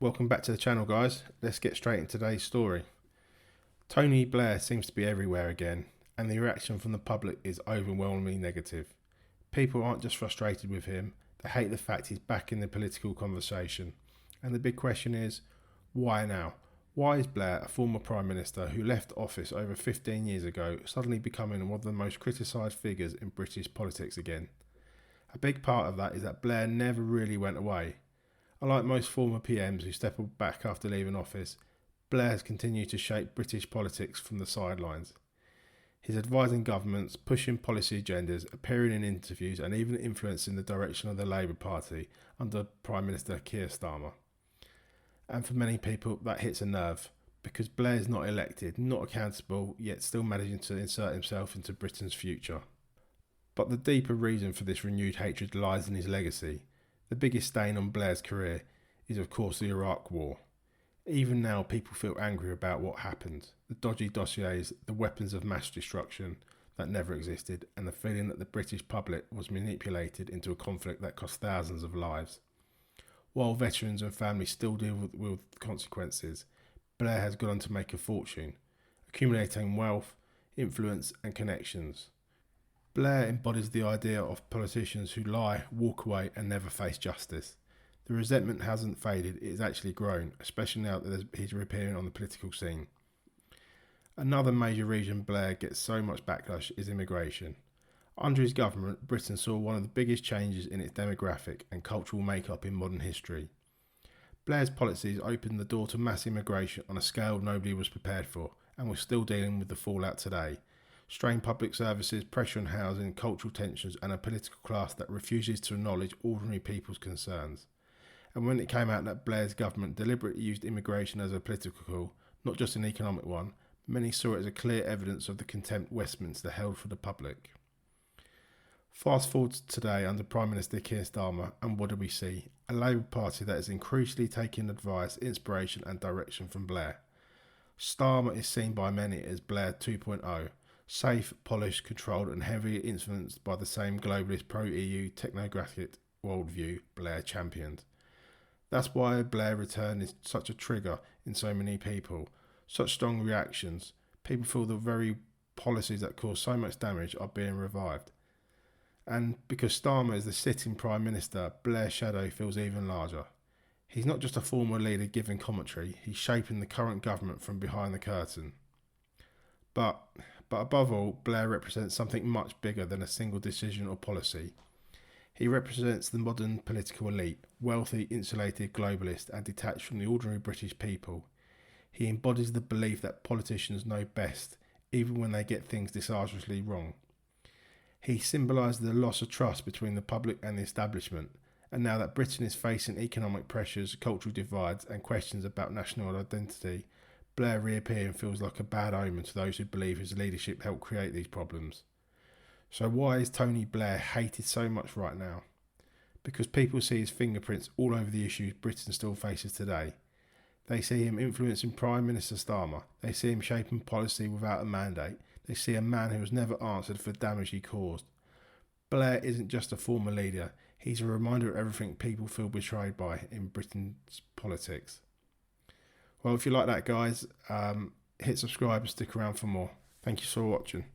Welcome back to the channel, guys. Let's get straight into today's story. Tony Blair seems to be everywhere again, and the reaction from the public is overwhelmingly negative. People aren't just frustrated with him, they hate the fact he's back in the political conversation. And the big question is, why now? Why is Blair, a former Prime Minister who left office over 15 years ago, suddenly becoming one of the most criticised figures in British politics again? A big part of that is that Blair never really went away. Unlike most former PMs who step back after leaving office, Blair has continued to shape British politics from the sidelines. He's advising governments, pushing policy agendas, appearing in interviews and even influencing the direction of the Labour Party under Prime Minister Keir Starmer. And for many people that hits a nerve, because Blair is not elected, not accountable, yet still managing to insert himself into Britain's future. But the deeper reason for this renewed hatred lies in his legacy. The biggest stain on Blair's career is of course the Iraq War. Even now people feel angry about what happened, the dodgy dossiers, the weapons of mass destruction that never existed, and the feeling that the British public was manipulated into a conflict that cost thousands of lives. While veterans and families still deal with consequences, Blair has gone on to make a fortune, accumulating wealth, influence and connections. Blair embodies the idea of politicians who lie, walk away and never face justice. The resentment hasn't faded, it has actually grown, especially now that he's reappearing on the political scene. Another major reason Blair gets so much backlash is immigration. Under his government, Britain saw one of the biggest changes in its demographic and cultural makeup in modern history. Blair's policies opened the door to mass immigration on a scale nobody was prepared for, and we're still dealing with the fallout today. Strained public services, pressure on housing, cultural tensions and a political class that refuses to acknowledge ordinary people's concerns. And when it came out that Blair's government deliberately used immigration as a political tool, not just an economic one, many saw it as a clear evidence of the contempt Westminster held for the public. Fast forward to today under Prime Minister Keir Starmer, and what do we see? A Labour Party that is increasingly taking advice, inspiration and direction from Blair. Starmer is seen by many as Blair 2.0. Safe, polished, controlled and heavily influenced by the same globalist pro-EU technocratic worldview Blair championed. That's why Blair return is such a trigger in so many people, such strong reactions. People feel the very policies that cause so much damage are being revived. And because Starmer is the sitting Prime Minister, Blair's shadow feels even larger. He's not just a former leader giving commentary, he's shaping the current government from behind the curtain. But above all, Blair represents something much bigger than a single decision or policy. He represents the modern political elite, wealthy, insulated, globalist and detached from the ordinary British people. He embodies the belief that politicians know best, even when they get things disastrously wrong. He symbolised the loss of trust between the public and the establishment, and now that Britain is facing economic pressures, cultural divides and questions about national identity, Blair reappearing feels like a bad omen to those who believe his leadership helped create these problems. So why is Tony Blair hated so much right now? Because people see his fingerprints all over the issues Britain still faces today. They see him influencing Prime Minister Starmer. They see him shaping policy without a mandate. They see a man who has never answered for the damage he caused. Blair isn't just a former leader. He's a reminder of everything people feel betrayed by in Britain's politics. Well, if you like that, guys, hit subscribe and stick around for more. Thank you for watching.